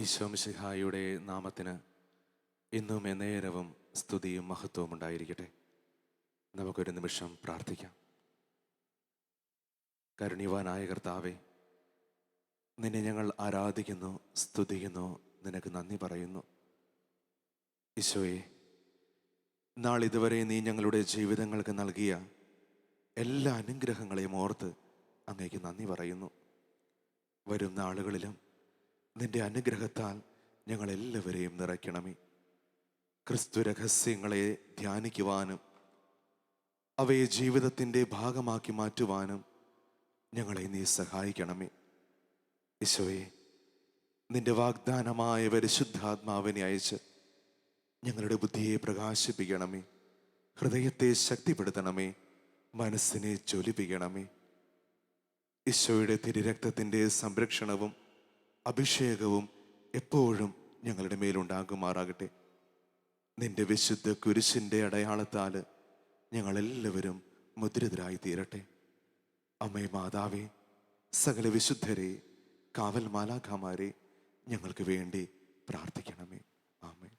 ഈശോ മിശിഹായുടെ നാമത്തിന് ഇന്നും എന്നേരവും സ്തുതിയും മഹത്വവും ഉണ്ടായിരിക്കട്ടെ. നമുക്കൊരു നിമിഷം പ്രാർത്ഥിക്കാം. കരുണ്യവാനായ കർത്താവേ, നിന്നെ ഞങ്ങൾ ആരാധിക്കുന്നു, സ്തുതിക്കുന്നു, നിനക്ക് നന്ദി പറയുന്നു. ഈശോയെ, നാളിതുവരെ നീ ഞങ്ങളുടെ ജീവിതങ്ങൾക്ക് നൽകിയ എല്ലാ അനുഗ്രഹങ്ങളെയും ഓർത്ത് അങ്ങേക്ക് നന്ദി പറയുന്നു. വരും നാളുകളിലും നിന്റെ അനുഗ്രഹത്താൽ ഞങ്ങളെല്ലാവരെയും നിറയ്ക്കണമേ. ക്രിസ്തു രഹസ്യങ്ങളെ ധ്യാനിക്കുവാനും അവയെ ജീവിതത്തിൻ്റെ ഭാഗമാക്കി മാറ്റുവാനും ഞങ്ങളെ നീ സഹായിക്കണമേ. ഈശോയെ, നിന്റെ വാഗ്ദാനമായ പരിശുദ്ധാത്മാവിനെ അയച്ച് ഞങ്ങളുടെ ബുദ്ധിയെ പ്രകാശിപ്പിക്കണമേ, ഹൃദയത്തെ ശക്തിപ്പെടുത്തണമേ, മനസ്സിനെ ജ്വലിപ്പിക്കണമേ. ഈശോയുടെ തിരുരക്തത്തിൻ്റെ സംരക്ഷണവും അഭിഷേകവും എപ്പോഴും ഞങ്ങളുടെ മേലുണ്ടാകുമാറാകട്ടെ. നിന്റെ വിശുദ്ധ കുരിശിൻ്റെ അടയാളത്താൽ ഞങ്ങളെല്ലാവരും മുദ്രിതരായി തീരട്ടെ. അമ്മേ മാതാവേ, സകല വിശുദ്ധരെ, കാവൽ മാലാഖമാരെ ഞങ്ങൾക്ക് വേണ്ടി പ്രാർത്ഥിക്കണമേ. ആമേൻ.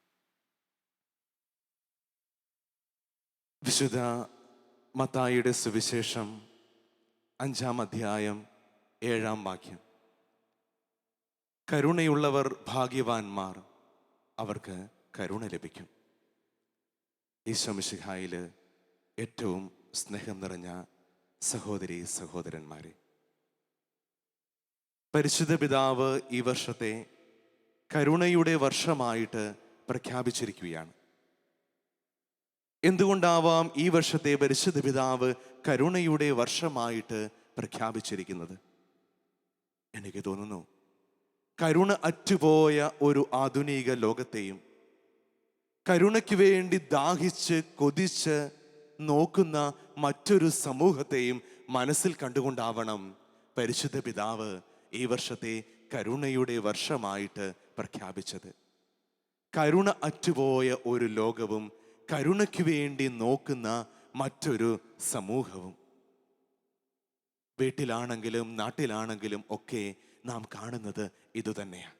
വിശുദ്ധ മത്തായിയുടെ സുവിശേഷം 5-ാം അധ്യായം 7-ാം വാക്യം. കരുണയുള്ളവർ ഭാഗ്യവാന്മാർ, അവർക്ക് കരുണ ലഭിക്കും. ഈശോ മിശിഹായിൽ ഏറ്റവും സ്നേഹം നിറഞ്ഞ സഹോദരി സഹോദരന്മാരെ, പരിശുദ്ധ പിതാവ് ഈ വർഷത്തെ കരുണയുടെ വർഷമായിട്ട് പ്രഖ്യാപിച്ചിരിക്കുകയാണ്. എന്തുകൊണ്ടാവാം ഈ വർഷത്തെ പരിശുദ്ധ പിതാവ് കരുണയുടെ വർഷമായിട്ട് പ്രഖ്യാപിച്ചിരിക്കുന്നത്? എനിക്ക് തോന്നുന്നു, കരുണ അറ്റുപോയ ഒരു ആധുനിക ലോകത്തെയും കരുണയ്ക്ക് വേണ്ടി ദാഹിച്ച് കൊതിച്ച് നോക്കുന്ന മറ്റൊരു സമൂഹത്തെയും മനസ്സിൽ കണ്ടുകൊണ്ടാവണം പരിശുദ്ധ പിതാവ് ഈ വർഷത്തെ കരുണയുടെ വർഷമായിട്ട് പ്രഖ്യാപിച്ചത്. കരുണ അറ്റുപോയ ഒരു ലോകവും കരുണയ്ക്ക് വേണ്ടി നോക്കുന്ന മറ്റൊരു സമൂഹവും. വീട്ടിലാണെങ്കിലും നാട്ടിലാണെങ്കിലും ഒക്കെ നാം കാണുന്നത് ഇതുതന്നെയാണ്.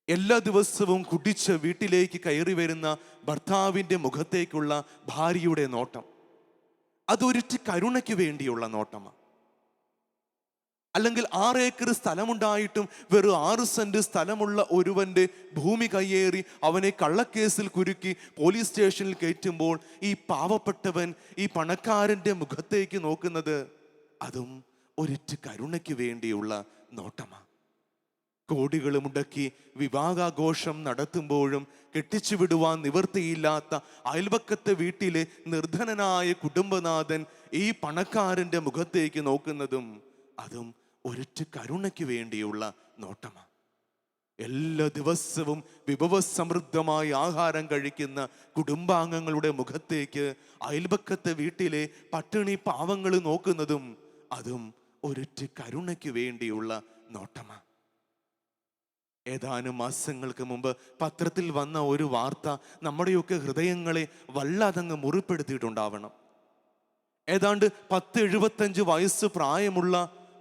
എല്ലാ ദിവസവും കുടിച്ച് വീട്ടിലേക്ക് കയറി വരുന്ന ഭർത്താവിൻ്റെ മുഖത്തേക്കുള്ള ഭാര്യയുടെ നോട്ടം, അതൊരിറ്റ് കരുണയ്ക്ക് വേണ്ടിയുള്ള നോട്ടമാണ്. അല്ലെങ്കിൽ 6 ഏക്കർ സ്ഥലമുണ്ടായിട്ടും വെറും 6 സെന്റ് സ്ഥലമുള്ള ഒരുവന്റെ ഭൂമി കയ്യേറി അവനെ കള്ളക്കേസിൽ കുരുക്കി പോലീസ് സ്റ്റേഷനിൽ കയറ്റുമ്പോൾ ഈ പാവപ്പെട്ടവൻ ഈ പണക്കാരൻ്റെ മുഖത്തേക്ക് നോക്കുന്നത് അതും ഒരിറ്റ് കരുണയ്ക്ക് വേണ്ടിയുള്ള നോട്ടമാണ്. കോടികൾ മുടക്കി വിവാഹാഘോഷം നടത്തുമ്പോഴും കെട്ടിച്ചു വിടുവാൻ നിവൃത്തിയില്ലാത്ത അയൽപക്കത്തെ വീട്ടിലെ നിർധനനായ കുടുംബനാഥൻ ഈ പണക്കാരൻ്റെ മുഖത്തേക്ക് നോക്കുന്നതും അതും ഒരിറ്റ് കരുണയ്ക്ക് വേണ്ടിയുള്ള നോട്ടമാണ്. എല്ലാ ദിവസവും വിഭവസമൃദ്ധമായി ആഹാരം കഴിക്കുന്ന കുടുംബാംഗങ്ങളുടെ മുഖത്തേക്ക് അയൽപക്കത്തെ വീട്ടിലെ പട്ടിണി പാവങ്ങൾ നോക്കുന്നതും അതും ഒരിറ്റ് കരുണയ്ക്ക് വേണ്ടിയുള്ള നോട്ടമാണ്. ഏതാനും മാസങ്ങൾക്ക് മുമ്പ് പത്രത്തിൽ വന്ന ഒരു വാർത്ത നമ്മുടെയൊക്കെ ഹൃദയങ്ങളെ വല്ലാതങ്ങ് മുറിപ്പെടുത്തിയിട്ടുണ്ടാവണം. ഏതാണ്ട് 10-75 വയസ്സ് പ്രായമുള്ള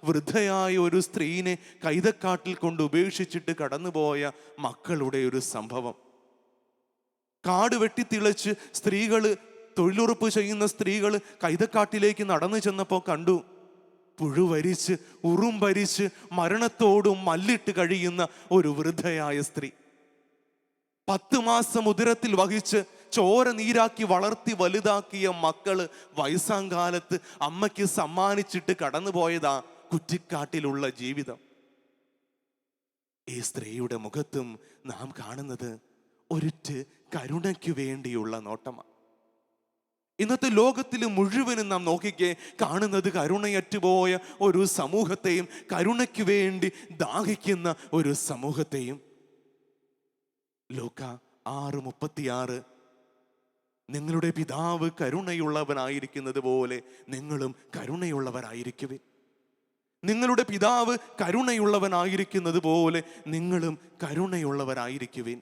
വൃദ്ധയായ ഒരു സ്ത്രീനെ കൈതക്കാട്ടിൽ കൊണ്ട് ഉപേക്ഷിച്ചിട്ട് കടന്നുപോയ മക്കളുടെ ഒരു സംഭവം. കാട് വെട്ടിത്തിളച്ച് തൊഴിലുറപ്പ് ചെയ്യുന്ന സ്ത്രീകൾ കൈതക്കാട്ടിലേക്ക് നടന്നു ചെന്നപ്പോൾ കണ്ടു, പുഴുവരിച്ച് ഉറുമ്പരിച്ച് മരണത്തോടും മല്ലിട്ട് കഴിയുന്ന ഒരു വൃദ്ധയായ സ്ത്രീ. 10 മാസം ഉദരത്തിൽ വഹിച്ച് ചോര നീരാക്കി വളർത്തി വലുതാക്കിയ മക്കള് വയസ്സാങ്കാലത്ത് അമ്മയ്ക്ക് സമ്മാനിച്ചിട്ട് കടന്നുപോയതാ കുറ്റിക്കാട്ടിലുള്ള ജീവിതം. ഈ സ്ത്രീയുടെ മുഖത്തും നാം കാണുന്നത് ഒരിറ്റ് കരുണയ്ക്ക് വേണ്ടിയുള്ള നോട്ടമാണ്. ഇന്നത്തെ ലോകത്തിൽ മുഴുവനും നാം നോക്കിക്കേ, കാണുന്നത് കരുണയറ്റുപോയ ഒരു സമൂഹത്തെയും കരുണയ്ക്ക് വേണ്ടി ദാഹിക്കുന്ന ഒരു സമൂഹത്തെയും. ലൂക്ക 6:36, നിങ്ങളുടെ പിതാവ് കരുണയുള്ളവനായിരിക്കുന്നത് പോലെ നിങ്ങളും കരുണയുള്ളവരായിരിക്കുവിൻ. നിങ്ങളുടെ പിതാവ് കരുണയുള്ളവനായിരിക്കുന്നത് പോലെ നിങ്ങളും കരുണയുള്ളവരായിരിക്കുവിൻ.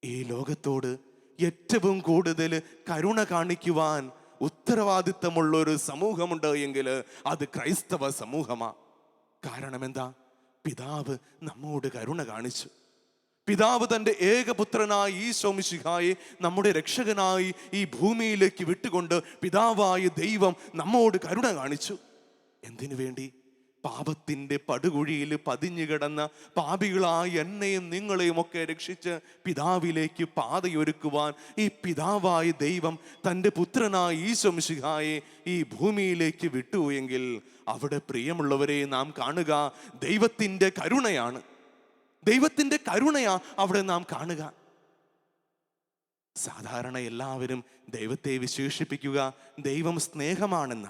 ഈ ലോകത്തോട് ഏറ്റവും കൂടുതൽ കരുണ കാണിക്കുവാൻ ഉത്തരവാദിത്തമുള്ള ഒരു സമൂഹമുണ്ട് എങ്കിൽ അത് ക്രൈസ്തവ സമൂഹമാണ്. കാരണം എന്താ? പിതാവ് നമ്മോട് കരുണ കാണിച്ചു. പിതാവ് തൻ്റെ ഏകപുത്രനായ ഈശോ മിശിഹായെ നമ്മുടെ രക്ഷകനായി ഈ ഭൂമിയിലേക്ക് വിട്ടുകൊണ്ട് പിതാവായ ദൈവം നമ്മോട് കരുണ കാണിച്ചു. എന്തിനു വേണ്ടി? പാപത്തിൻ്റെ പടുകുഴിയിൽ പതിഞ്ഞു കിടന്ന പാപികളായ എന്നെയും നിങ്ങളെയും ഒക്കെ രക്ഷിച്ച് പിതാവിലേക്ക് പാതയൊരുക്കുവാൻ ഈ പിതാവായ ദൈവം തൻ്റെ പുത്രനായ ഈശോ മിശിഹായെ ഈ ഭൂമിയിലേക്ക് വിട്ടു എങ്കിൽ അവിടെ പ്രിയമുള്ളവരെ നാം കാണുക ദൈവത്തിൻ്റെ കരുണയാണ്. ദൈവത്തിൻ്റെ കരുണയാ അവിടെ നാം കാണുക. സാധാരണ എല്ലാവരും ദൈവത്തെ വിശേഷിപ്പിക്കുക ദൈവം സ്നേഹമാണെന്ന.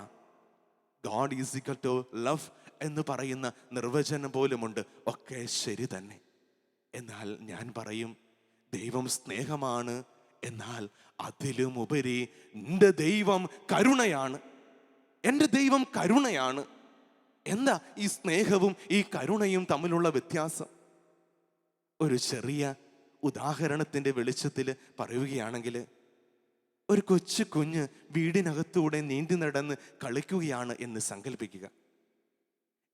God is equal to love എന്ന് പറയുന്ന നിർവചനം പോലുമുണ്ട്. ഒക്കെ ശരി തന്നെ. എന്നാൽ ഞാൻ പറയും ദൈവം സ്നേഹമാണ്, എന്നാൽ അതിലും ഉപരി എൻ്റെ ദൈവം കരുണയാണ്. എൻ്റെ ദൈവം കരുണയാണ്. എന്താ ഈ സ്നേഹവും ഈ കരുണയും തമ്മിലുള്ള വ്യത്യാസം? ഒരു ചെറിയ ഉദാഹരണത്തിൻ്റെ വെളിച്ചത്തിൽ പറയുകയാണെങ്കിൽ, ഒരു കൊച്ചു കുഞ്ഞ് വീടിനകത്തൂടെ നീന്തി നടന്ന് കളിക്കുകയാണ് എന്ന് സങ്കല്പിക്കുക.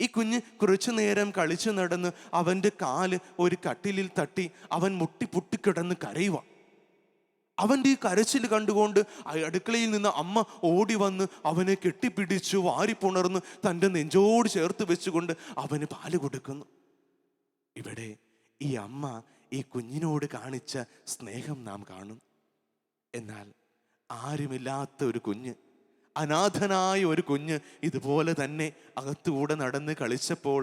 ഈ കുഞ്ഞ് കുറച്ചു നേരം കളിച്ചു നടന്ന് അവൻ്റെ കാല് ഒരു കട്ടിലിൽ തട്ടി അവൻ പൊട്ടിക്കിടന്ന് കരയുക. അവൻ്റെ ഈ കരച്ചിൽ കണ്ടുകൊണ്ട് അടുക്കളയിൽ നിന്ന് അമ്മ ഓടി വന്ന് അവനെ കെട്ടിപ്പിടിച്ചു വാരിപ്പുണർന്ന് തൻ്റെ നെഞ്ചോട് ചേർത്ത് വെച്ചുകൊണ്ട് അവന് പാല് കൊടുക്കുന്നു. ഇവിടെ ഈ അമ്മ ഈ കുഞ്ഞിനോട് കാണിച്ച സ്നേഹം നാം കാണും. എന്നാൽ ആരുമില്ലാത്ത ഒരു കുഞ്ഞ്, അനാഥനായ ഒരു കുഞ്ഞ് ഇതുപോലെ തന്നെ അകത്തുകൂടെ നടന്ന് കളിച്ചപ്പോൾ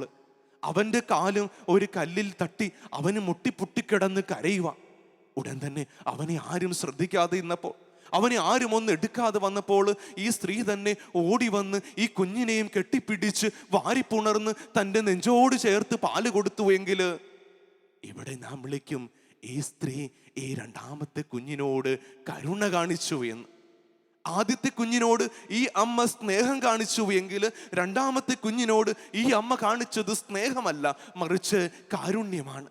അവൻ്റെ കാലും ഒരു കല്ലിൽ തട്ടി അവന് പൊട്ടിക്കിടന്ന് കരയുക. ഉടൻ തന്നെ അവനെ ആരും ശ്രദ്ധിക്കാതെ ഇന്നപ്പോൾ, അവനെ ആരും ഒന്ന് എടുക്കാതെ വന്നപ്പോൾ ഈ സ്ത്രീ തന്നെ ഓടി വന്ന് ഈ കുഞ്ഞിനെയും കെട്ടിപ്പിടിച്ച് വാരിപ്പുണർന്ന് തൻ്റെ നെഞ്ചോട് ചേർത്ത് പാല് കൊടുത്തു എങ്കിൽ ഇവിടെ നാം വിളിക്കും ഈ സ്ത്രീ ഈ രണ്ടാമത്തെ കുഞ്ഞിനോട് കരുണ കാണിച്ചു എന്ന്. ആദ്യത്തെ കുഞ്ഞിനോട് ഈ അമ്മ സ്നേഹം കാണിച്ചു എങ്കിൽ രണ്ടാമത്തെ കുഞ്ഞിനോട് ഈ അമ്മ കാണിച്ചത് സ്നേഹമല്ല, മറിച്ച് കാരുണ്യമാണ്.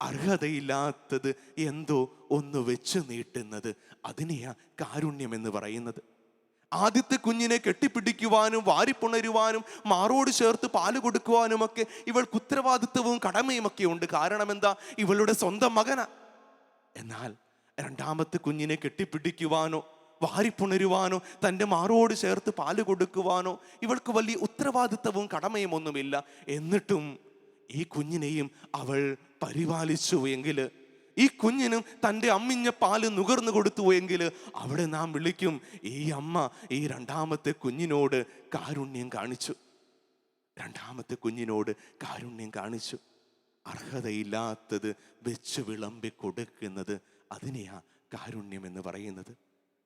അർഹതയില്ലാത്തത് എന്തോ ഒന്ന് വെച്ച് നീട്ടുന്നത്, അതിനെയാ കാരുണ്യം എന്ന് പറയുന്നത്. ആദ്യത്തെ കുഞ്ഞിനെ കെട്ടിപ്പിടിക്കുവാനും വാരിപ്പുണരുവാനും മാറോട് ചേർത്ത് പാല് കൊടുക്കുവാനുമൊക്കെ ഇവൾക്ക് ഉത്തരവാദിത്വവും കടമയുമൊക്കെ ഉണ്ട്. കാരണം എന്താ? ഇവളുടെ സ്വന്തം മകനാ. എന്നാൽ രണ്ടാമത്തെ കുഞ്ഞിനെ കെട്ടിപ്പിടിക്കുവാനോ വാരിപ്പുണരുവാനോ തൻ്റെ മാറോട് ചേർത്ത് പാല് കൊടുക്കുവാനോ ഇവൾക്ക് വലിയ ഉത്തരവാദിത്വവും കടമയും ഒന്നുമില്ല. എന്നിട്ടും ഈ കുഞ്ഞിനെയും അവൾ പരിപാലിച്ചു എങ്കിൽ, ഈ കുഞ്ഞിനും തൻ്റെ അമ്മിഞ്ഞ പാല് നുകർന്നു കൊടുത്തു എങ്കിൽ അവിടെ നാം വിളിക്കും ഈ അമ്മ ഈ രണ്ടാമത്തെ കുഞ്ഞിനോട് കാരുണ്യം കാണിച്ചു. രണ്ടാമത്തെ കുഞ്ഞിനോട് കാരുണ്യം കാണിച്ചു. അർഹതയില്ലാത്തത് വെച്ച് വിളമ്പി കൊടുക്കുന്നത്, അതിനെയാ കാരുണ്യം എന്ന് പറയുന്നത്.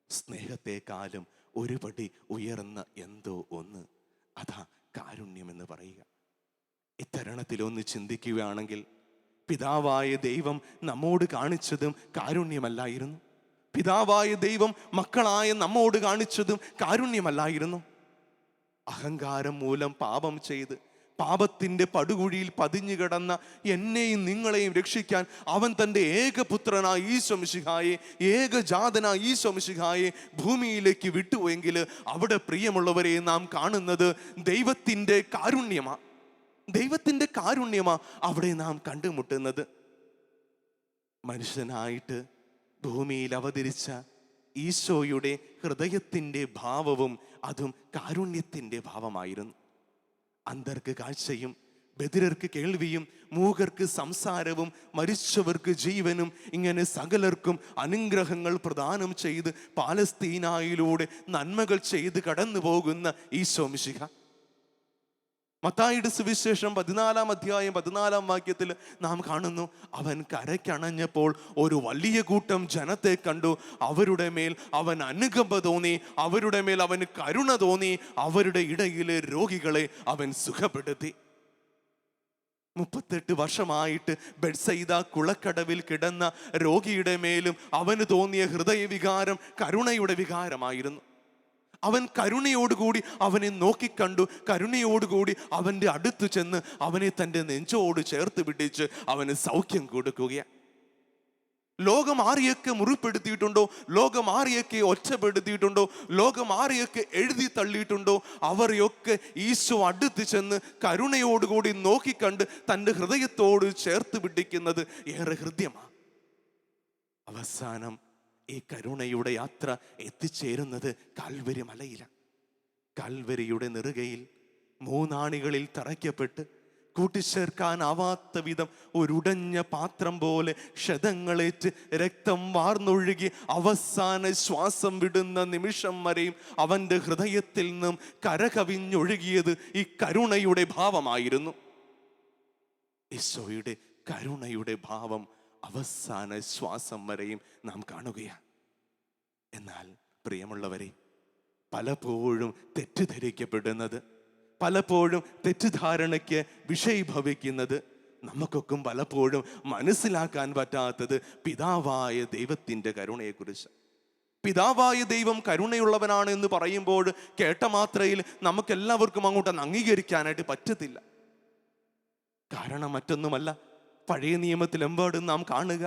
സ്നേഹത്തെക്കാളും ഒരുപടി ഉയർന്ന എന്തോ ഒന്ന്, അതാ കാരുണ്യം എന്ന് പറയുക. ഇത്തരണത്തിലൊന്ന് ചിന്തിക്കുകയാണെങ്കിൽ പിതാവായ ദൈവം നമ്മോട് കാണിച്ചതും കാരുണ്യമല്ലായിരുന്നു? പിതാവായ ദൈവം മക്കളായ നമ്മോട് കാണിച്ചതും കാരുണ്യമല്ലായിരുന്നു? അഹങ്കാരം മൂലം പാപം ചെയ്ത് പാപത്തിൻ്റെ പടുകുഴിയിൽ പതിഞ്ഞു കിടന്ന എന്നെയും നിങ്ങളെയും രക്ഷിക്കാൻ അവൻ തൻ്റെ ഏകപുത്രനായ ഈശോ മിശിഹായെ, ഏകജാതനായ ഈശോ മിശിഹായെ ഭൂമിയിലേക്ക് വിട്ടുപോയെങ്കിൽ അവിടെ പ്രിയമുള്ളവരെ നാം കാണുന്നത് ദൈവത്തിൻ്റെ കാരുണ്യമാണ്. ദൈവത്തിൻ്റെ കാരുണ്യമാ അവിടെ നാം കണ്ടുമുട്ടുന്നത്. മനുഷ്യനായിട്ട് ഭൂമിയിൽ അവതരിച്ച ഈശോയുടെ ഹൃദയത്തിൻ്റെ ഭാവവും അതും കാരുണ്യത്തിൻ്റെ ഭാവമായിരുന്നു. അന്ധർക്ക് കാഴ്ചയും ബധിരർക്ക് കേൾവിയും മൂകർക്ക് സംസാരവും മരിച്ചവർക്ക് ജീവനും ഇങ്ങനെ സകലർക്കും അനുഗ്രഹങ്ങൾ പ്രദാനം ചെയ്ത് പാലസ്തീനായിലൂടെ നന്മകൾ ചെയ്ത് കടന്നു പോകുന്ന ഈശോ മിശിഹ. മത്തായിയുടെ സുവിശേഷം 14-ാം അധ്യായം 14-ാം വാക്യത്തിൽ നാം കാണുന്നു, അവൻ കരയ്ക്കണഞ്ഞപ്പോൾ ഒരു വലിയ കൂട്ടം ജനത്തെ കണ്ടു. അവരുടെ മേൽ അവൻ അനുകമ്പ തോന്നി, അവരുടെ മേൽ അവന് കരുണ തോന്നി. അവരുടെ ഇടയിലെ രോഗികളെ അവൻ സുഖപ്പെടുത്തി. 38 വർഷമായിട്ട് ബെത്സയിദ കുളക്കടവിൽ കിടന്ന രോഗിയുടെ മേലും അവന് തോന്നിയ ഹൃദയവികാരം കരുണയുടെ വികാരമായിരുന്നു. അവൻ കരുണയോടുകൂടി അവനെ നോക്കിക്കണ്ടു. കരുണയോടുകൂടി അവൻ്റെ അടുത്ത് ചെന്ന് അവനെ തൻ്റെ നെഞ്ചോട് ചേർത്ത് പിടിച്ച് അവന് സൗഖ്യം കൊടുക്കുകയാണ്. ലോകം ആരെയൊക്കെ മുറിപ്പെടുത്തിയിട്ടുണ്ടോ, ലോകം ആരെയൊക്കെ ഒറ്റപ്പെടുത്തിയിട്ടുണ്ടോ, ലോകം ആരെയൊക്കെ എഴുതി തള്ളിയിട്ടുണ്ടോ, അവരെയൊക്കെ ഈശോ അടുത്ത് ചെന്ന് കരുണയോടുകൂടി നോക്കിക്കണ്ട് തൻ്റെ ഹൃദയത്തോട് ചേർത്ത് പിടിക്കുന്നത് ഏറെ ഹൃദ്യമാണ്. അവസാനം ഈ കരുണയുടെ യാത്ര എത്തിച്ചേരുന്നത് കാൽവരി മലയിലാണ്. കാൽവരിയുടെ നെറുകയിൽ മൂന്നാണികളിൽ തറയ്ക്കപ്പെട്ട് കൂട്ടിച്ചേർക്കാനാവാത്ത വിധം ഒരുടഞ്ഞ പാത്രം പോലെ ക്ഷതങ്ങളേറ്റ് രക്തം വാർന്നൊഴുകി അവസാന ശ്വാസം വിടുന്ന നിമിഷം വരെയും അവൻ്റെ ഹൃദയത്തിൽ നിന്നും കരകവിഞ്ഞൊഴുകിയത് ഈ കരുണയുടെ ഭാവമായിരുന്നു. ഈശോയുടെ കരുണയുടെ ഭാവം അവസാന ശ്വാസം വരെയും നാം കാണുകയാണ്. എന്നാൽ പ്രിയമുള്ളവരെ, പലപ്പോഴും തെറ്റിദ്ധരിക്കപ്പെടുന്നത്, പലപ്പോഴും തെറ്റിദ്ധാരണയ്ക്ക് വിഷയീഭവിക്കുന്നത്, നമുക്കൊക്കെ പലപ്പോഴും മനസ്സിലാക്കാൻ പറ്റാത്തത് പിതാവായ ദൈവത്തിൻ്റെ കരുണയെക്കുറിച്ച്. പിതാവായ ദൈവം കരുണയുള്ളവനാണ് എന്ന് പറയുമ്പോൾ കേട്ട മാത്രയിൽ നമുക്കെല്ലാവർക്കും അങ്ങോട്ട് അംഗീകരിക്കാനായിട്ട് പറ്റത്തില്ല. കാരണം മറ്റൊന്നുമല്ല, പഴയ നിയമത്തിലെമ്പാടും നാം കാണുക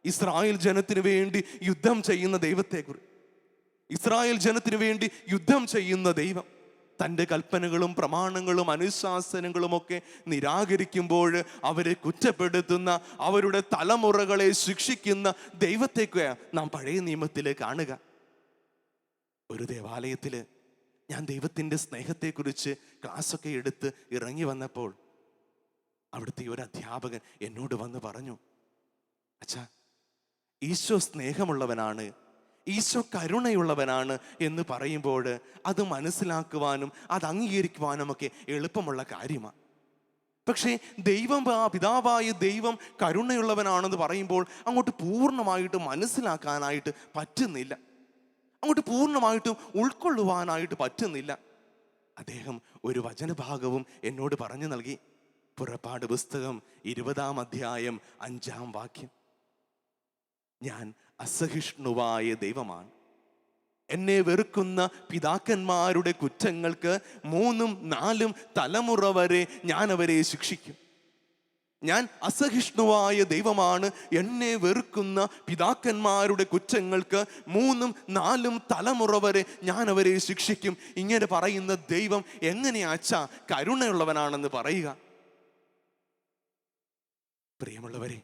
ഇസ്രായേൽ ജനത്തിന് വേണ്ടി യുദ്ധം ചെയ്യുന്ന ദൈവത്തെക്കുറിച്ച്. ഇസ്രായേൽ ജനത്തിന് വേണ്ടി യുദ്ധം ചെയ്യുന്ന ദൈവം തൻ്റെ കൽപ്പനകളും പ്രമാണങ്ങളും അനുശാസനങ്ങളും ഒക്കെ നിരാകരിക്കുമ്പോൾ അവരെ കുറ്റപ്പെടുത്തുന്ന, അവരുടെ തലമുറകളെ ശിക്ഷിക്കുന്ന ദൈവത്തേക്ക് നാം പഴയ നിയമത്തിൽ കാണുക. ഒരു ദേവാലയത്തിൽ ഞാൻ ദൈവത്തിൻ്റെ സ്നേഹത്തെക്കുറിച്ച് ക്ലാസ്സൊക്കെ എടുത്ത് ഇറങ്ങി വന്നപ്പോൾ അവിടുത്തെ ഒരു അധ്യാപകൻ എന്നോട് വന്ന് പറഞ്ഞു, അച്ഛാ, ഈശോ സ്നേഹമുള്ളവനാണ്, ഈശോ കരുണയുള്ളവനാണ് എന്ന് പറയുമ്പോൾ അത് മനസ്സിലാക്കുവാനും അത് അംഗീകരിക്കുവാനും ഒക്കെ എളുപ്പമുള്ള കാര്യമാണ്. പക്ഷേ പിതാവായ ദൈവം കരുണയുള്ളവനാണെന്ന് പറയുമ്പോൾ അങ്ങോട്ട് പൂർണ്ണമായിട്ട് മനസ്സിലാക്കാനായിട്ട് പറ്റുന്നില്ല, അങ്ങോട്ട് പൂർണ്ണമായിട്ടും ഉൾക്കൊള്ളുവാനായിട്ട് പറ്റുന്നില്ല. അദ്ദേഹം ഒരു വചനഭാഗവും എന്നോട് പറഞ്ഞു നൽകി. പുറപ്പാട് പുസ്തകം 20-ാം അധ്യായം 5-ാം വാക്യം, ഞാൻ അസഹിഷ്ണുവായ ദൈവമാണ്, എന്നെ വെറുക്കുന്ന പിതാക്കന്മാരുടെ കുറ്റങ്ങൾക്ക് 3-4 തലമുറ വരെ ഞാൻ അവരെ ശിക്ഷിക്കും. ഞാൻ അസഹിഷ്ണുവായ ദൈവമാണ്, എന്നെ വെറുക്കുന്ന പിതാക്കന്മാരുടെ കുറ്റങ്ങൾക്ക് 3-4 തലമുറ വരെ ഞാൻ അവരെ ശിക്ഷിക്കും. ഇങ്ങനെ പറയുന്ന ദൈവം എങ്ങനെയാച്ചാ കരുണയുള്ളവനാണെന്ന് പറയുക? പ്രിയമുള്ളവരെ,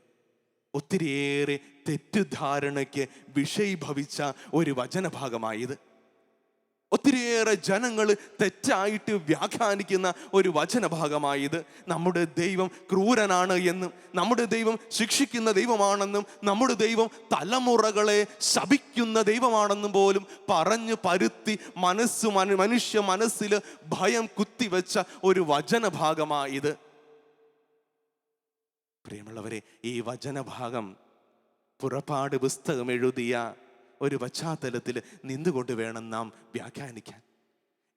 ഒത്തിരിയേറെ തെറ്റിദ്ധാരണയ്ക്ക് വിഷയീഭവിച്ച ഒരു വചനഭാഗമായത്. ഒത്തിരിയേറെ ജനങ്ങൾ തെറ്റായിട്ട് വ്യാഖ്യാനിക്കുന്ന ഒരു വചനഭാഗമായത്. നമ്മുടെ ദൈവം ക്രൂരനാണ് എന്നും, നമ്മുടെ ദൈവം ശിക്ഷിക്കുന്ന ദൈവമാണെന്നും, നമ്മുടെ ദൈവം തലമുറകളെ ശപിക്കുന്ന ദൈവമാണെന്നും പോലും പറഞ്ഞു പരുത്തി മനുഷ്യ മനസ്സിൽ ഭയം കുത്തിവെച്ച ഒരു വചനഭാഗമായത്. പ്രിയമുള്ളവരെ, ഈ വചനഭാഗം പുറപ്പാട് പുസ്തകം എഴുതിയ ഒരു പശ്ചാത്തലത്തിൽ നിന്നുകൊണ്ട് വേണം നാം വ്യാഖ്യാനിക്കാൻ.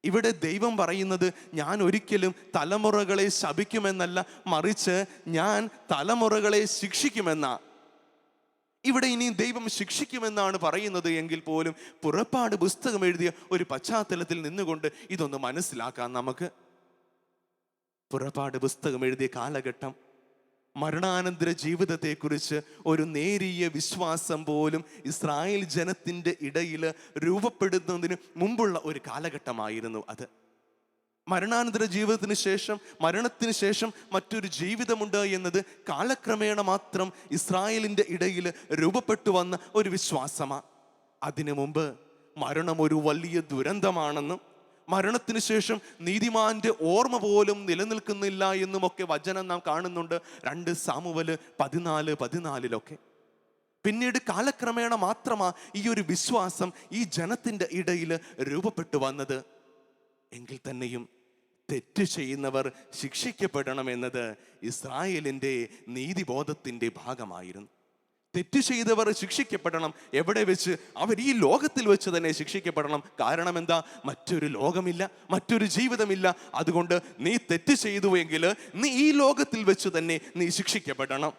ഇവിടെ ദൈവം പറയുന്നത് ഞാൻ ഒരിക്കലും തലമുറകളെ ശപിക്കുമെന്നല്ല, മറിച്ച് ഞാൻ തലമുറകളെ ശിക്ഷിക്കുമെന്നാ. ഇവിടെ ഇനി ദൈവം ശിക്ഷിക്കുമെന്നാണ് പറയുന്നത് എങ്കിൽ പോലും പുറപ്പാട് പുസ്തകം എഴുതിയ ഒരു പശ്ചാത്തലത്തിൽ നിന്നുകൊണ്ട് ഇതൊന്ന് മനസ്സിലാക്കാം നമുക്ക്. പുറപ്പാട് പുസ്തകം എഴുതിയ കാലഘട്ടം മരണാനന്തര ജീവിതത്തെക്കുറിച്ച് ഒരു നേരിയ വിശ്വാസം പോലും ഇസ്രായേൽ ജനത്തിൻ്റെ ഇടയിൽ രൂപപ്പെടുന്നതിന് മുമ്പുള്ള ഒരു കാലഘട്ടമായിരുന്നു അത്. മരണാനന്തര ജീവിതത്തിന് ശേഷം, മരണത്തിന് ശേഷം മറ്റൊരു ജീവിതമുണ്ട് എന്നത് കാലക്രമേണ മാത്രം ഇസ്രായേലിൻ്റെ ഇടയിൽ രൂപപ്പെട്ടു വന്ന ഒരു വിശ്വാസമാണ്. അതിനു മുമ്പ് മരണം ഒരു വലിയ ദുരന്തമാണെന്നും, മരണത്തിന് ശേഷം നീതിമാന്റെ ഓർമ്മ പോലും നിലനിൽക്കുന്നില്ല എന്നുമൊക്കെ വചനം നാം കാണുന്നുണ്ട് 2 സാമുവേൽ 14:14 പിന്നീട് കാലക്രമേണ മാത്രമാണ് ഈ ഒരു വിശ്വാസം ഈ ജനത്തിൻ്റെ ഇടയിൽ രൂപപ്പെട്ടു വന്നത്. എങ്കിൽ തന്നെയും തെറ്റ് ചെയ്യുന്നവർ ശിക്ഷിക്കപ്പെടണമെന്നത് ഇസ്രായേലിൻ്റെ നീതിബോധത്തിൻ്റെ ഭാഗമായിരുന്നു. തെറ്റ് ചെയ്തവർ ശിക്ഷിക്കപ്പെടണം. എവിടെ വെച്ച്? അവർ ഈ ലോകത്തിൽ വെച്ച് തന്നെ ശിക്ഷിക്കപ്പെടണം. കാരണം എന്താ? മറ്റൊരു ലോകമില്ല, മറ്റൊരു ജീവിതമില്ല. അതുകൊണ്ട് നീ തെറ്റ് ചെയ്തുവെങ്കിൽ നീ ഈ ലോകത്തിൽ വെച്ച് തന്നെ നീ ശിക്ഷിക്കപ്പെടണം.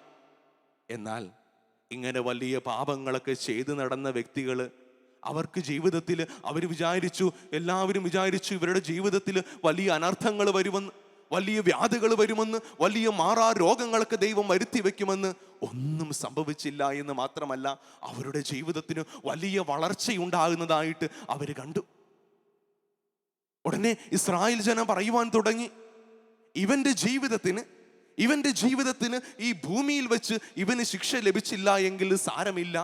എന്നാൽ ഇങ്ങനെ വലിയ പാപങ്ങളൊക്കെ ചെയ്തു നടന്ന വ്യക്തികൾ, അവർക്ക് ജീവിതത്തിൽ എല്ലാവരും വിചാരിച്ചു ഇവരുടെ ജീവിതത്തിൽ വലിയ അനർത്ഥങ്ങൾ വരുമെന്ന്, വലിയ വ്യാധികൾ വരുമെന്ന്, വലിയ മാറാ രോഗങ്ങളൊക്കെ ദൈവം വരുത്തി വെക്കുമെന്ന്. ഒന്നും സംഭവിച്ചില്ല എന്ന് മാത്രമല്ല, അവരുടെ ജീവിതത്തിന് വലിയ വളർച്ചയുണ്ടാകുന്നതായിട്ട് അവർ കണ്ടു. ഉടനെ ഇസ്രായേൽ ജനം പറയുവാൻ തുടങ്ങി, ഇവന്റെ ജീവിതത്തിന് ഈ ഭൂമിയിൽ വെച്ച് ഇവന് ശിക്ഷ ലഭിച്ചില്ല എങ്കിൽ സാരമില്ല.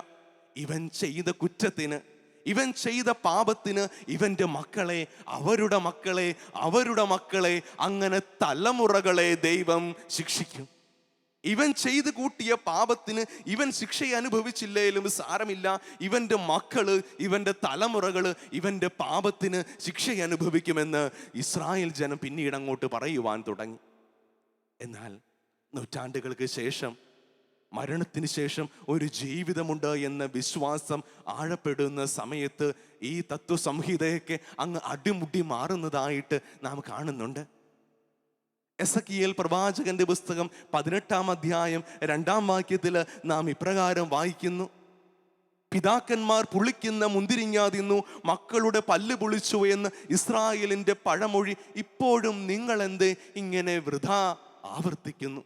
ഇവൻ ചെയ്ത കുറ്റത്തിന്, ഇവൻ ചെയ്ത പാപത്തിന് ഇവന്റെ മക്കളെ, അവരുടെ മക്കളെ അങ്ങനെ തലമുറകളെ ദൈവം ശിക്ഷിക്കും. ഇവൻ ചെയ്തു കൂട്ടിയ പാപത്തിന് ഇവൻ ശിക്ഷ അനുഭവിച്ചില്ലേലും സാരമില്ല. ഇവന്റെ മക്കള്, ഇവന്റെ തലമുറകള് ഇവന്റെ പാപത്തിന് ശിക്ഷ അനുഭവിക്കുമെന്ന് ഇസ്രായേൽ ജനം പിന്നീട് അങ്ങോട്ട് പറയുവാൻ തുടങ്ങി. എന്നാൽ നൂറ്റാണ്ടുകൾക്ക് ശേഷം, മരണത്തിന് ശേഷം ഒരു ജീവിതമുണ്ട് എന്ന വിശ്വാസം ആഴപ്പെടുന്ന സമയത്ത് ഈ തത്വസംഹിതയൊക്കെ അങ്ങ് അടിമുടി മാറുന്നതായിട്ട് നാം കാണുന്നുണ്ട്. എസെക്കിയേൽ പ്രവാചകന്റെ പുസ്തകം 18-ാം അധ്യായം 2-ാം വാക്യത്തിൽ നാം ഇപ്രകാരം വായിക്കുന്നു: പിതാക്കന്മാർ പുളിക്കുന്ന മുന്തിരിങ്ങ തിന്നു, മക്കളുടെ പല്ല് പുളിച്ചു എന്ന് ഇസ്രായേലിന്റെ പഴമൊഴി ഇപ്പോഴും നിങ്ങൾ എന്തേ ഇങ്ങനെ വൃഥാ ആവർത്തിക്കുന്നു?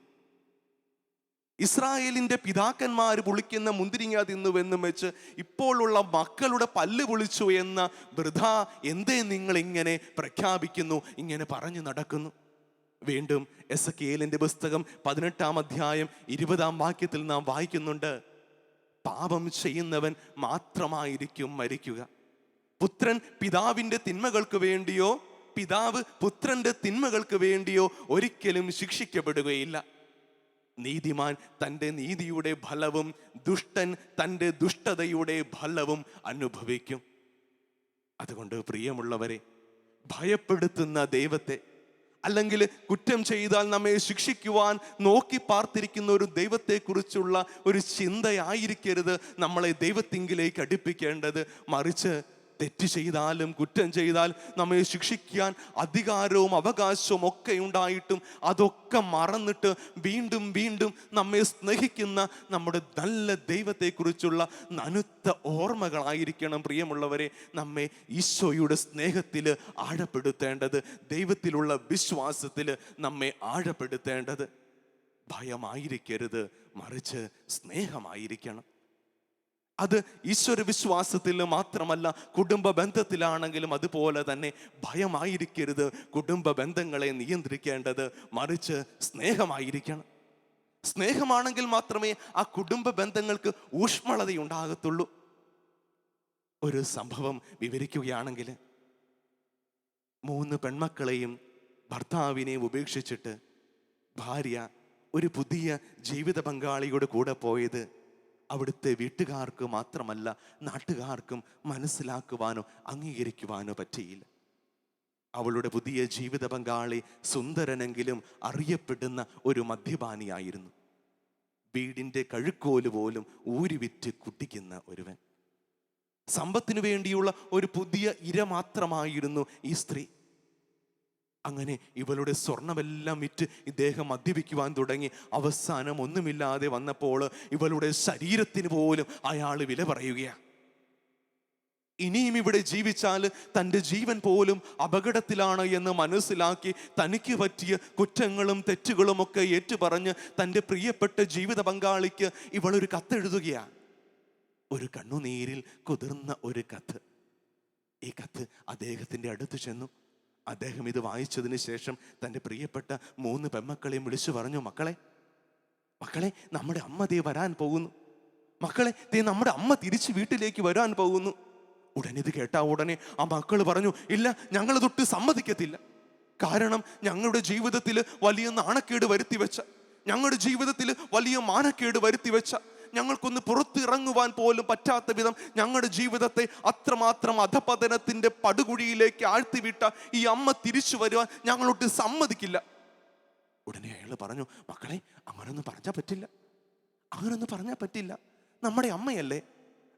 ഇസ്രായേലിന്റെ പിതാക്കന്മാർ പുളിക്കുന്ന മുന്തിരിങ്ങ തിന്നുവെന്നും വെച്ച് ഇപ്പോഴുള്ള മക്കളുടെ പല്ല് പുളിച്ചു എന്ന വൃഥാ എന്തേ നിങ്ങൾ ഇങ്ങനെ പ്രഖ്യാപിക്കുന്നു, ഇങ്ങനെ പറഞ്ഞു നടക്കുന്നു? വീണ്ടും എസെക്കിയേലിന്റെ പുസ്തകം 18-ാം അധ്യായം 20-ാം വാക്യത്തിൽ നാം വായിക്കുന്നുണ്ട്: പാപം ചെയ്യുന്നവൻ മാത്രമായിരിക്കും മരിക്കുക. പുത്രൻ പിതാവിന്റെ തിന്മകൾക്ക് വേണ്ടിയോ പിതാവ് പുത്രന്റെ തിന്മകൾക്ക് വേണ്ടിയോ ഒരിക്കലും ശിക്ഷിക്കപ്പെടുകയില്ല. നീതിമാൻ തൻ്റെ നീതിയുടെ ഫലവും ദുഷ്ടൻ തൻ്റെ ദുഷ്ടതയുടെ ഫലവും അനുഭവിക്കും. അതുകൊണ്ട് പ്രിയമുള്ളവരെ, ഭയപ്പെടുത്തുന്ന ദൈവത്തെ, അല്ലെങ്കിൽ കുറ്റം ചെയ്താൽ നമ്മെ ശിക്ഷിക്കുവാൻ നോക്കി പാർത്തിരിക്കുന്ന ഒരു ദൈവത്തെക്കുറിച്ചുള്ള ഒരു ചിന്തയായിരിക്കരുത് നമ്മളെ ദൈവത്തിങ്കിലേക്ക് അടുപ്പിക്കേണ്ടത്. മറിച്ച് തെറ്റ് ചെയ്താലും കുറ്റം ചെയ്താൽ നമ്മെ ശിക്ഷിക്കാൻ അധികാരവും അവകാശവും ഒക്കെ ഉണ്ടായിട്ടും അതൊക്കെ മറന്നിട്ട് വീണ്ടും വീണ്ടും നമ്മെ സ്നേഹിക്കുന്ന നമ്മുടെ നല്ല ദൈവത്തെക്കുറിച്ചുള്ള നനുത്ത ഓർമ്മകളായിരിക്കണം പ്രിയമുള്ളവരെ നമ്മെ ഈശോയുടെ സ്നേഹത്തിൽ ആഴപ്പെടുത്തേണ്ടത്, ദൈവത്തിലുള്ള വിശ്വാസത്തിൽ നമ്മെ ആഴപ്പെടുത്തേണ്ടത്. ഭയമായിരിക്കരുത്, മറിച്ച് സ്നേഹമായിരിക്കണം. അത് ഈശ്വര വിശ്വാസത്തിൽ മാത്രമല്ല, കുടുംബ ബന്ധത്തിലാണെങ്കിലും അതുപോലെ തന്നെ ഭയമായിരിക്കരുത്. കുടുംബ ബന്ധങ്ങളെ നിയന്ത്രിക്കേണ്ടത് മറിച്ച് സ്നേഹമായിരിക്കണം. സ്നേഹമാണെങ്കിൽ മാത്രമേ ആ കുടുംബ ബന്ധങ്ങൾക്ക് ഊഷ്മളതയുണ്ടാകത്തുള്ളൂ. ഒരു സംഭവം വിവരിക്കുകയാണെങ്കിൽ, 3 പെൺമക്കളെയും ഭർത്താവിനെയും ഉപേക്ഷിച്ചിട്ട് ഭാര്യ ഒരു പുതിയ ജീവിത പങ്കാളിയുടെ കൂടെ പോയത് അവിടുത്തെ വീട്ടുകാർക്ക് മാത്രമല്ല, നാട്ടുകാർക്കും മനസ്സിലാക്കുവാനോ അംഗീകരിക്കുവാനോ പറ്റിയില്ല. അവളുടെ പുതിയ ജീവിത പങ്കാളി സുന്ദരനെങ്കിലും അറിയപ്പെടുന്ന ഒരു മദ്യപാനിയായിരുന്നു. വീടിൻ്റെ കഴുക്കോല് പോലും ഊരിവിറ്റ് കുട്ടിക്കുന്ന ഒരുവൻ. സമ്പത്തിനു വേണ്ടിയുള്ള ഒരു പുതിയ ഇര മാത്രമായിരുന്നു ഈ സ്ത്രീ. അങ്ങനെ ഇവളുടെ സ്വർണമെല്ലാം വിറ്റ് ഇദ്ദേഹം മദ്യപിക്കുവാൻ തുടങ്ങി. അവസാനം ഒന്നുമില്ലാതെ വന്നപ്പോൾ ഇവളുടെ ശരീരത്തിന് പോലും അയാൾ വില പറയുകയാണ്. ഇനിയും ഇവിടെ ജീവിച്ചാൽ തൻ്റെ ജീവൻ പോലും അപകടത്തിലാണ് എന്ന് മനസ്സിലാക്കി തനിക്ക് പറ്റിയ കുറ്റങ്ങളും തെറ്റുകളും ഒക്കെ ഏറ്റുപറഞ്ഞ് തൻ്റെ പ്രിയപ്പെട്ട ജീവിത പങ്കാളിക്ക് ഇവളൊരു കത്തെഴുതുകയാണ്. ഒരു കണ്ണുനീരിൽ കുതിർന്ന ഒരു കത്ത്. ഈ കത്ത് അദ്ദേഹത്തിൻ്റെ അടുത്ത് ചെന്നു. അദ്ദേഹം ഇത് വായിച്ചതിന് ശേഷം തൻ്റെ പ്രിയപ്പെട്ട 3 പെൺമക്കളെയും വിളിച്ചു പറഞ്ഞു: മക്കളെ, നമ്മുടെ അമ്മ ദേ വരാൻ പോകുന്നു. മക്കളെ, ദേ നമ്മുടെ അമ്മ തിരിച്ച് വീട്ടിലേക്ക് വരാൻ പോകുന്നു. ഉടനെ ഇത് കേട്ട ഉടനെ ആ മക്കൾ പറഞ്ഞു: ഇല്ല, ഞങ്ങൾ തൊട്ട് സമ്മതിക്കത്തില്ല. കാരണം ഞങ്ങളുടെ ജീവിതത്തിൽ വലിയ നാണക്കേട് വരുത്തിവെച്ച, ഞങ്ങളുടെ ജീവിതത്തിൽ വലിയ മാനക്കേട് വരുത്തിവെച്ച, ഞങ്ങൾക്കൊന്ന് പുറത്തിറങ്ങുവാൻ പോലും പറ്റാത്ത വിധം ഞങ്ങളുടെ ജീവിതത്തെ അത്രമാത്രം അധപതനത്തിന്റെ പടുകുഴിയിലേക്ക് ആഴ്ത്തിവിട്ട ഈ അമ്മ തിരിച്ചു വരുവാൻ ഞങ്ങളോട്ട് സമ്മതിക്കില്ല. ഉടനെ അയാൾ പറഞ്ഞു: മക്കളെ, അങ്ങനൊന്നും പറഞ്ഞാൽ പറ്റില്ല. നമ്മുടെ അമ്മയല്ലേ,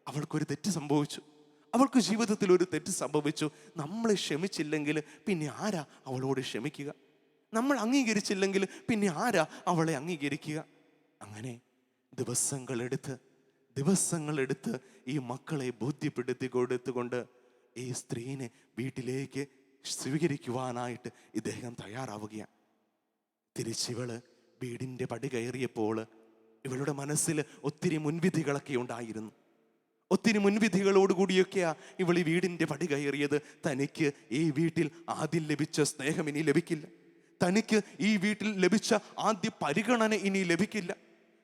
അവൾക്കൊരു തെറ്റ് സംഭവിച്ചു, അവൾക്ക് ജീവിതത്തിൽ ഒരു തെറ്റ് സംഭവിച്ചു. നമ്മളെ ക്ഷമിച്ചില്ലെങ്കിൽ പിന്നെ ആരാ അവളോട് ക്ഷമിക്കുക? നമ്മൾ അംഗീകരിച്ചില്ലെങ്കിൽ പിന്നെ ആരാ അവളെ അംഗീകരിക്കുക? അങ്ങനെ ദിവസങ്ങളെടുത്ത് ഈ മക്കളെ ബോധ്യപ്പെടുത്തി കൊടുത്തുകൊണ്ട് ഈ സ്ത്രീനെ വീട്ടിലേക്ക് സ്വീകരിക്കുവാനായിട്ട് ഇദ്ദേഹം തയ്യാറാവുകയാണ്. തിരിച്ചിവള് വീടിൻ്റെ പടി കയറിയപ്പോൾ ഇവളുടെ മനസ്സിൽ ഒത്തിരി മുൻവിധികളൊക്കെ ഉണ്ടായിരുന്നു. ഒത്തിരി മുൻവിധികളോടുകൂടിയൊക്കെയാ ഇവൾ ഈ വീടിൻ്റെ പടി കയറിയത്. തനിക്ക് ഈ വീട്ടിൽ ആദ്യം ലഭിച്ച സ്നേഹം ഇനി ലഭിക്കില്ല, തനിക്ക് ഈ വീട്ടിൽ ലഭിച്ച ആദ്യ പരിഗണന ഇനി ലഭിക്കില്ല,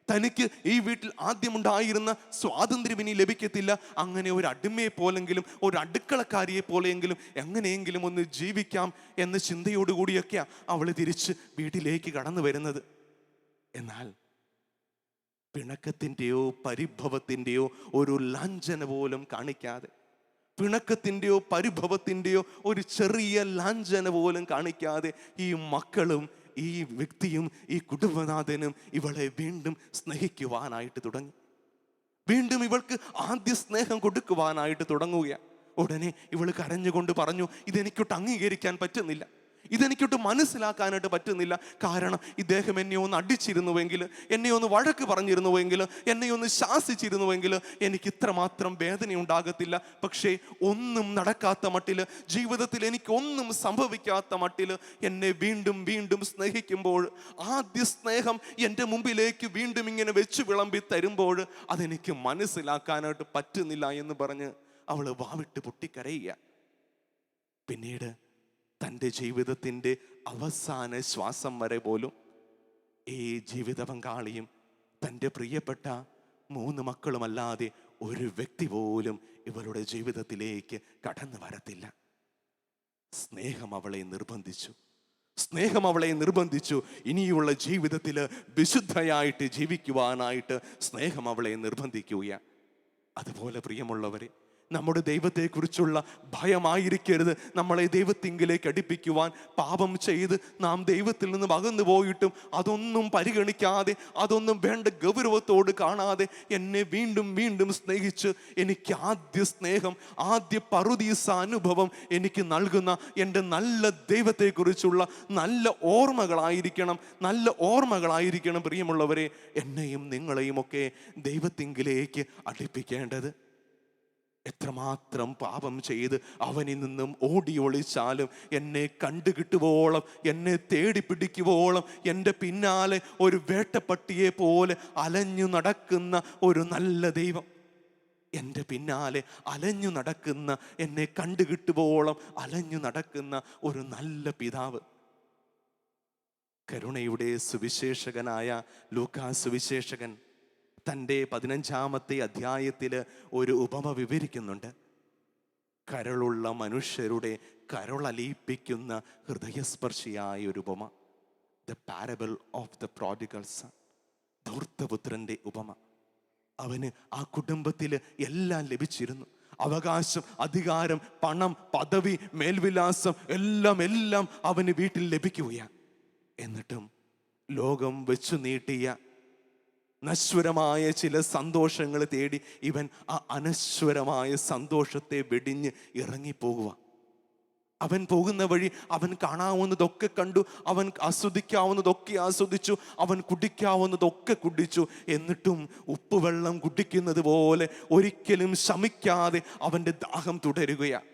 തനിക്ക് ഈ വീട്ടിൽ ആദ്യമുണ്ടായിരുന്ന സ്വാതന്ത്ര്യം ഇനി ലഭിക്കത്തില്ല. അങ്ങനെ ഒരു അടിമയെ പോലെങ്കിലും ഒരു അടുക്കളക്കാരിയെ പോലെയെങ്കിലും എങ്ങനെയെങ്കിലും ഒന്ന് ജീവിക്കാം എന്ന ചിന്തയോടുകൂടിയൊക്കെയാ അവൾ തിരിച്ച് വീട്ടിലേക്ക് കടന്നു വരുന്നത്. എന്നാൽ പിണക്കത്തിൻ്റെയോ പരിഭവത്തിൻ്റെയോ ഒരു ലാഞ്ചന പോലും കാണിക്കാതെ, പിണക്കത്തിൻ്റെയോ പരിഭവത്തിൻ്റെയോ ഒരു ചെറിയ ലാഞ്ചന പോലും കാണിക്കാതെ ഈ മക്കളും ഈ വ്യക്തിയും ഈ കുടുംബനാഥനും ഇവളെ വീണ്ടും സ്നേഹിക്കുവാനായിട്ട് തുടങ്ങി. വീണ്ടും ഇവൾക്ക് ആദ്യ സ്നേഹം കൊടുക്കുവാനായിട്ട് തുടങ്ങുകയാണ്. ഉടനെ ഇവൾ കരഞ്ഞുകൊണ്ട് പറഞ്ഞു, ഇതെനിക്കൊട്ട് അംഗീകരിക്കാൻ പറ്റുന്നില്ല, ഇതെനിക്കൊട്ട് മനസ്സിലാക്കാനായിട്ട് പറ്റുന്നില്ല. കാരണം ഇദ്ദേഹം എന്നെ ഒന്ന് അടിച്ചിരുന്നുവെങ്കിൽ, എന്നെ ഒന്ന് വഴക്ക് പറഞ്ഞിരുന്നുവെങ്കിൽ, എന്നെ ഒന്ന് ശാസിച്ചിരുന്നുവെങ്കിൽ എനിക്ക് ഇത്രമാത്രം വേദന ഉണ്ടാകത്തില്ല. പക്ഷേ ഒന്നും നടക്കാത്ത മട്ടിൽ, ജീവിതത്തിൽ എനിക്കൊന്നും സംഭവിക്കാത്ത മട്ടിൽ എന്നെ വീണ്ടും വീണ്ടും സ്നേഹിക്കുമ്പോൾ, ആദ്യ സ്നേഹം എൻ്റെ മുമ്പിലേക്ക് വീണ്ടും ഇങ്ങനെ വെച്ച് വിളമ്പി തരുമ്പോൾ അതെനിക്ക് മനസ്സിലാക്കാനായിട്ട് പറ്റുന്നില്ല എന്ന് പറഞ്ഞ് അവൾ വാവിട്ട് പൊട്ടിക്കരയുക. പിന്നീട് തൻ്റെ ജീവിതത്തിൻ്റെ അവസാന ശ്വാസം വരെ പോലും ഈ ജീവിത പങ്കാളിയും തൻ്റെ പ്രിയപ്പെട്ട 3 മക്കളുമല്ലാതെ ഒരു വ്യക്തി പോലും ഇവളുടെ ജീവിതത്തിലേക്ക് കടന്നു വരത്തില്ല. സ്നേഹം അവളെ നിർബന്ധിച്ചു, സ്നേഹം അവളെ നിർബന്ധിച്ചു. ഇനിയുള്ള ജീവിതത്തിൽ വിശുദ്ധയായിട്ട് ജീവിക്കുവാനായിട്ട് സ്നേഹം അവളെ നിർബന്ധിക്കുകയാണ്. അതുപോലെ പ്രിയമുള്ളവരെ, നമ്മുടെ ദൈവത്തെക്കുറിച്ചുള്ള ഭയമായിരിക്കരുത് നമ്മളെ ദൈവത്തിങ്കിലേക്ക് അടുപ്പിക്കുവാൻ. പാപം ചെയ്ത് നാം ദൈവത്തിൽ നിന്ന് അകന്നു പോയിട്ടും അതൊന്നും പരിഗണിക്കാതെ, അതൊന്നും വേണ്ട ഗൗരവത്തോട് കാണാതെ എന്നെ വീണ്ടും വീണ്ടും സ്നേഹിച്ച് എനിക്ക് ആദ്യ സ്നേഹം, ആദ്യ പറുദീസ അനുഭവം എനിക്ക് നൽകുന്ന എൻ്റെ നല്ല ദൈവത്തെക്കുറിച്ചുള്ള നല്ല ഓർമ്മകളായിരിക്കണം, നല്ല ഓർമ്മകളായിരിക്കണം പ്രിയമുള്ളവരെ എന്നെയും നിങ്ങളെയും ഒക്കെ ദൈവത്തിങ്കിലേക്ക് അടുപ്പിക്കേണ്ടത്. എത്രമാത്രം പാപം ചെയ്ത് അവനിൽ നിന്നും ഓടി ഒളിച്ചാലും, എന്നെ കണ്ടുകിട്ടുവോളം, എന്നെ തേടി പിടിക്കുവോളം എൻ്റെ പിന്നാലെ ഒരു വേട്ടപ്പട്ടിയെ പോലെ അലഞ്ഞു നടക്കുന്ന ഒരു നല്ല ദൈവം, എൻ്റെ പിന്നാലെ അലഞ്ഞു നടക്കുന്ന, എന്നെ കണ്ടുകിട്ടുവോളം അലഞ്ഞു നടക്കുന്ന ഒരു നല്ല പിതാവ്. കരുണയുടെ സുവിശേഷകനായ ലൂക്കാസ് സുവിശേഷകൻ തൻ്റെ 15-ാമത്തെ അധ്യായത്തിൽ ഒരു ഉപമ വിവരിക്കുന്നുണ്ട്. കരളുള്ള മനുഷ്യരുടെ കരളലിയിപ്പിക്കുന്ന ഹൃദയസ്പർശിയായ ഒരു ഉപമ. The parable of the prodigal son, ധൂർത്തപുത്രൻ്റെ ഉപമ. അവന് ആ കുടുംബത്തിൽ എല്ലാം ലഭിച്ചിരുന്നു. അവകാശം, അധികാരം, പണം, പദവി, മേൽവിലാസം എല്ലാം അവന് വീട്ടിൽ ലഭിക്കുകയാണ്. എന്നിട്ടും ലോകം വെച്ചു നീട്ടിയ നശ്വരമായ ചില സന്തോഷങ്ങൾ തേടി ഇവൻ ആ അനശ്വരമായ സന്തോഷത്തെ വെടിഞ്ഞ് ഇറങ്ങിപ്പോകുക. അവൻ പോകുന്ന വഴി അവൻ കാണാവുന്നതൊക്കെ കണ്ടു, അവൻ ആസ്വദിക്കാവുന്നതൊക്കെ ആസ്വദിച്ചു, അവൻ കുടിക്കാവുന്നതൊക്കെ കുടിച്ചു. എന്നിട്ടും ഉപ്പുവെള്ളം കുടിക്കുന്നത് പോലെ ഒരിക്കലും ശമിക്കാതെ അവൻ്റെ ദാഹം തുടരുകയാണ്.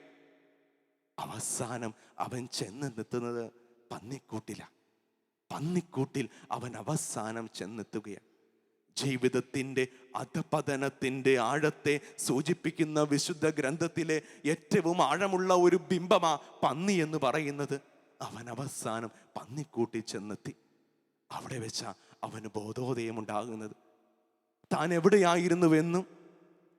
അവസാനം അവൻ ചെന്നെത്തുന്നത് പന്നിക്കൂട്ടിലാണ്. പന്നിക്കൂട്ടിൽ അവൻ അവസാനം ചെന്നെത്തുകയാണ്. ജീവിതത്തിൻ്റെ അധപതനത്തിൻ്റെ ആഴത്തെ സൂചിപ്പിക്കുന്ന വിശുദ്ധ ഗ്രന്ഥത്തിലെ ഏറ്റവും ആഴമുള്ള ഒരു ബിംബമാ പന്നി എന്ന് പറയുന്നത്. അവൻ അവസാനം പന്നിക്കൂട്ടി ചെന്നെത്തി. അവിടെ വെച്ചാ അവന് ബോധോദയമുണ്ടാകുന്നത്. താൻ എവിടെയായിരുന്നുവെന്നും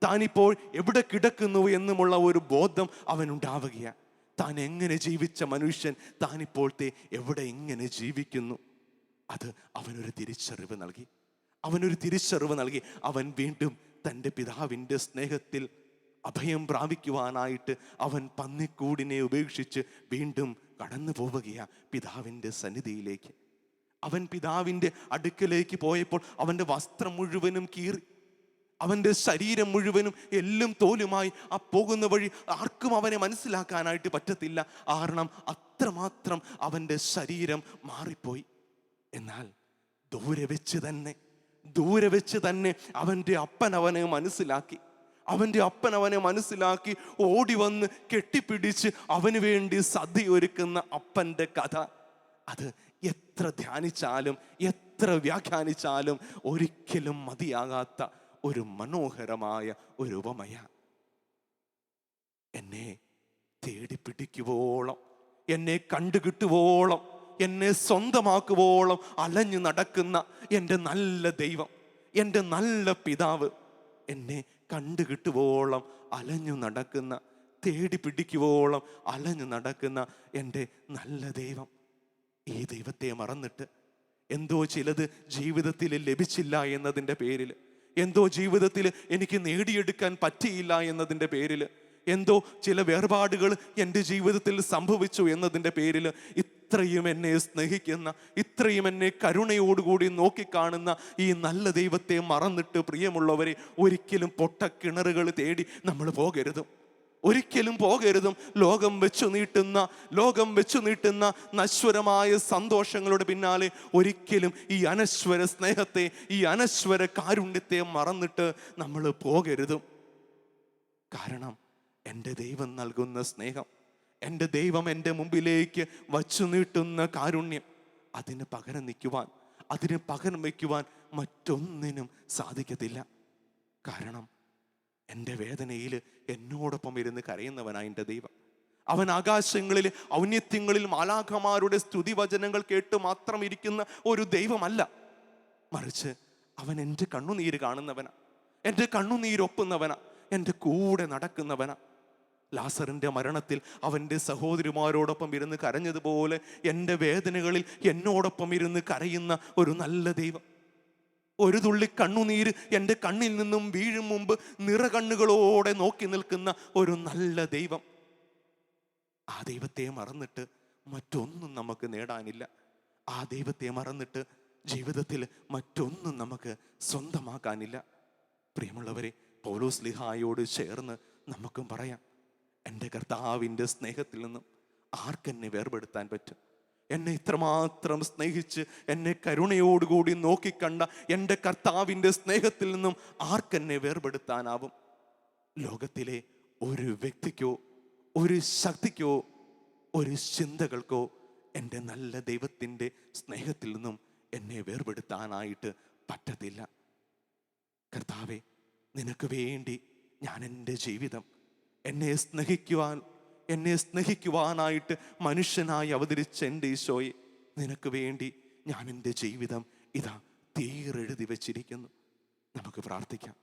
താനിപ്പോൾ എവിടെ കിടക്കുന്നു എന്നുമുള്ള ഒരു ബോധം അവനുണ്ടാവുകയാണ്. താൻ എങ്ങനെ ജീവിച്ച മനുഷ്യൻ താനിപ്പോഴത്തെ എവിടെ എങ്ങനെ ജീവിക്കുന്നു, അത് അവനൊരു തിരിച്ചറിവ് നൽകി. അവൻ വീണ്ടും തൻ്റെ പിതാവിൻ്റെ സ്നേഹത്തിൽ അഭയം പ്രാപിക്കുവാനായിട്ട് അവൻ പന്നിക്കൂടിനെ ഉപേക്ഷിച്ച് വീണ്ടും കടന്നു പോവുകയാണ് പിതാവിൻ്റെ സന്നിധിയിലേക്ക്. അവൻ പിതാവിൻ്റെ അടുക്കലേക്ക് പോയപ്പോൾ അവൻ്റെ വസ്ത്രം മുഴുവനും കീറി, അവൻ്റെ ശരീരം മുഴുവനും എല്ലും തോലുമായി ആ പോകുന്ന വഴി ആർക്കും അവനെ മനസ്സിലാക്കാനായിട്ട് പറ്റത്തില്ല. കാരണം അത്രമാത്രം അവൻ്റെ ശരീരം മാറിപ്പോയി. എന്നാൽ ദൂരെ വെച്ച് തന്നെ അവൻ്റെ അപ്പൻ അവനെ മനസ്സിലാക്കി ഓടി വന്ന് കെട്ടിപ്പിടിച്ച് അവന് വേണ്ടി സദ്യ ഒരുക്കുന്ന അപ്പൻ്റെ കഥ, അത് എത്ര ധ്യാനിച്ചാലും എത്ര വ്യാഖ്യാനിച്ചാലും ഒരിക്കലും മതിയാകാത്ത ഒരു മനോഹരമായ ഒരു ഉപമയ. എന്നെ തേടി പിടിക്കുവോളം, എന്നെ കണ്ടുകിട്ടുവോളം, എന്നെ സ്വന്തമാക്കുവോളം അലഞ്ഞു നടക്കുന്ന എൻ്റെ നല്ല ദൈവം, എൻ്റെ നല്ല പിതാവ്, എന്നെ കണ്ടുകിട്ടുവോളം അലഞ്ഞു നടക്കുന്ന, തേടി പിടിക്കുവോളം അലഞ്ഞു നടക്കുന്ന എൻ്റെ നല്ല ദൈവം. ഈ ദൈവത്തെ മറന്നിട്ട് എന്തോ ചിലത് ജീവിതത്തിൽ ലഭിച്ചില്ല എന്നതിൻ്റെ പേരിൽ, എന്തോ ജീവിതത്തിൽ എനിക്ക് നേടിയെടുക്കാൻ പറ്റിയില്ല എന്നതിൻ്റെ പേരിൽ, എന്തോ ചില വേർപാടുകൾ എൻ്റെ ജീവിതത്തിൽ സംഭവിച്ചു എന്നതിൻ്റെ പേരിൽ ഇത്രയും എന്നെ സ്നേഹിക്കുന്ന, ഇത്രയും എന്നെ കരുണയോടുകൂടി നോക്കിക്കാണുന്ന ഈ നല്ല ദൈവത്തെ മറന്നിട്ട് പ്രിയമുള്ളവരെ ഒരിക്കലും പൊട്ടക്കിണറുകൾ തേടി നമ്മൾ പോകരുതും. ഒരിക്കലും പോകരുതും. ലോകം വെച്ചു നീട്ടുന്ന നശ്വരമായ സന്തോഷങ്ങളുടെ പിന്നാലെ ഒരിക്കലും ഈ അനശ്വര സ്നേഹത്തെ, ഈ അനശ്വര കാരുണ്യത്തെ മറന്നിട്ട് നമ്മൾ പോകരുതും. കാരണം എൻ്റെ ദൈവം നൽകുന്ന സ്നേഹം, എൻ്റെ ദൈവം എൻ്റെ മുമ്പിലേക്ക് വച്ചു നീട്ടുന്ന കാരുണ്യം, അതിന് പകരം നിൽക്കുവാൻ, അതിന് പകരം വയ്ക്കുവാൻ മറ്റൊന്നിനും സാധിക്കത്തില്ല. കാരണം എൻ്റെ വേദനയിൽ എന്നോടൊപ്പം ഇരുന്ന് കരയുന്നവനാണ് എൻ്റെ ദൈവം. അവൻ ആകാശങ്ങളിൽ ഔന്നത്യങ്ങളിൽ മാലാഖമാരുടെ സ്തുതിവചനങ്ങൾ കേട്ട് മാത്രം ഇരിക്കുന്ന ഒരു ദൈവമല്ല, മറിച്ച് അവൻ എൻ്റെ കണ്ണുനീര് കാണുന്നവനാ, എൻ്റെ കണ്ണുനീരൊപ്പുന്നവനാ, എൻ്റെ കൂടെ നടക്കുന്നവനാ. ലാസറിൻ്റെ മരണത്തിൽ അവൻ്റെ സഹോദരിമാരോടൊപ്പം ഇരുന്ന് കരഞ്ഞതുപോലെ എൻ്റെ വേദനകളിൽ എന്നോടൊപ്പം ഇരുന്ന് കരയുന്ന ഒരു നല്ല ദൈവം. ഒരു തുള്ളി കണ്ണുനീര് എൻ്റെ കണ്ണിൽ നിന്നും വീഴും മുമ്പ് നിറകണ്ണുകളോടെ നോക്കി നിൽക്കുന്ന ഒരു നല്ല ദൈവം. ആ ദൈവത്തെ മറന്നിട്ട് മറ്റൊന്നും നമുക്ക് നേടാനില്ല. ആ ദൈവത്തെ മറന്നിട്ട് ജീവിതത്തിൽ മറ്റൊന്നും നമുക്ക് സ്വന്തമാക്കാനില്ല. പ്രിയമുള്ളവരെ, പൗലോസ് സ്ലീഹായോട് ചേർന്ന് നമുക്കും പറയാം, എൻ്റെ കർത്താവിൻ്റെ സ്നേഹത്തിൽ നിന്നും ആർക്കെന്നെ വേർപെടുത്താൻ പറ്റും? എന്നെ ഇത്രമാത്രം സ്നേഹിച്ച് എന്നെ കരുണയോടുകൂടി നോക്കിക്കണ്ട എൻ്റെ കർത്താവിൻ്റെ സ്നേഹത്തിൽ നിന്നും ആർക്കെന്നെ വേർപെടുത്താനാവും? ലോകത്തിലെ ഒരു വ്യക്തിക്കോ, ഒരു ശക്തിക്കോ, ഒരു ചിന്തകൾക്കോ എൻ്റെ നല്ല ദൈവത്തിൻ്റെ സ്നേഹത്തിൽ നിന്നും എന്നെ വേർപെടുത്താനായിട്ട് പറ്റത്തില്ല. കർത്താവേ, നിനക്ക് വേണ്ടി ഞാൻ എൻ്റെ ജീവിതം, എന്നെ സ്നേഹിക്കുവാനായിട്ട് മനുഷ്യനായി അവതരിച്ച എൻ്റെ ഈശോയെ, നിനക്ക് വേണ്ടി ഞാൻ എൻ്റെ ജീവിതം ഇതാ തീരെഴുതി വച്ചിരിക്കുന്നു. നമുക്ക് പ്രാർത്ഥിക്കാം.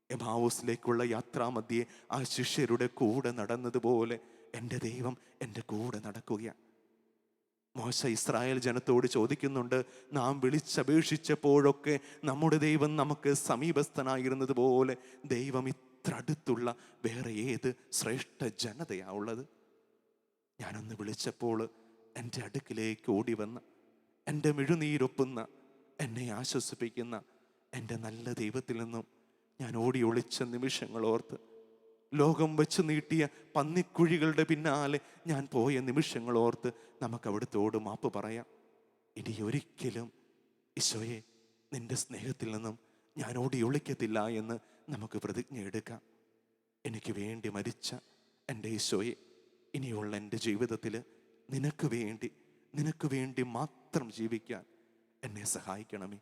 എമാവൂസിലേക്കുള്ള യാത്രാമധ്യേ ആ ശിഷ്യരുടെ കൂടെ നടന്നതുപോലെ എൻ്റെ ദൈവം എൻ്റെ കൂടെ നടക്കുകയാണ്. മോശ ഇസ്രായേൽ ജനത്തോട് ചോദിക്കുന്നുണ്ട്, നാം വിളിച്ചപേക്ഷിച്ചപ്പോഴൊക്കെ നമ്മുടെ ദൈവം നമുക്ക് സമീപസ്ഥനായിരുന്നത് പോലെ ദൈവം ഇത്ര അടുത്തുള്ള വേറെ ഏത് ശ്രേഷ്ഠ ജനതയാ ഉള്ളത്? ഞാനൊന്ന് വിളിച്ചപ്പോൾ എൻ്റെ അടുക്കിലേക്ക് ഓടി വന്ന, എൻ്റെ മിഴുനീരൊപ്പുന്ന, എന്നെ ആശ്വസിപ്പിക്കുന്ന എൻ്റെ നല്ല ദൈവത്തിൽ നിന്നും ഞാൻ ഓടി ഒളിച്ച നിമിഷങ്ങൾ ഓർത്ത്, ലോകം വെച്ച് നീട്ടിയ പന്നിക്കുഴികളുടെ പിന്നാലെ ഞാൻ പോയ നിമിഷങ്ങൾ ഓർത്ത് നമുക്ക് അവിടുത്തോട് മാപ്പ് പറയാം. ഇനി ഒരിക്കലും ഈശോയെ, നിന്റെ സ്നേഹത്തിൽ നിന്നും ഞാൻ ഓടി ഒളിക്കത്തില്ല എന്ന് നമുക്ക് പ്രതിജ്ഞ എടുക്കാം. എനിക്ക് വേണ്ടി മരിച്ച എൻ്റെ ഈശോയെ, ഇനിയുള്ള എൻ്റെ ജീവിതത്തിൽ നിനക്ക് വേണ്ടി മാത്രം ജീവിക്കാൻ എന്നെ സഹായിക്കണമേ.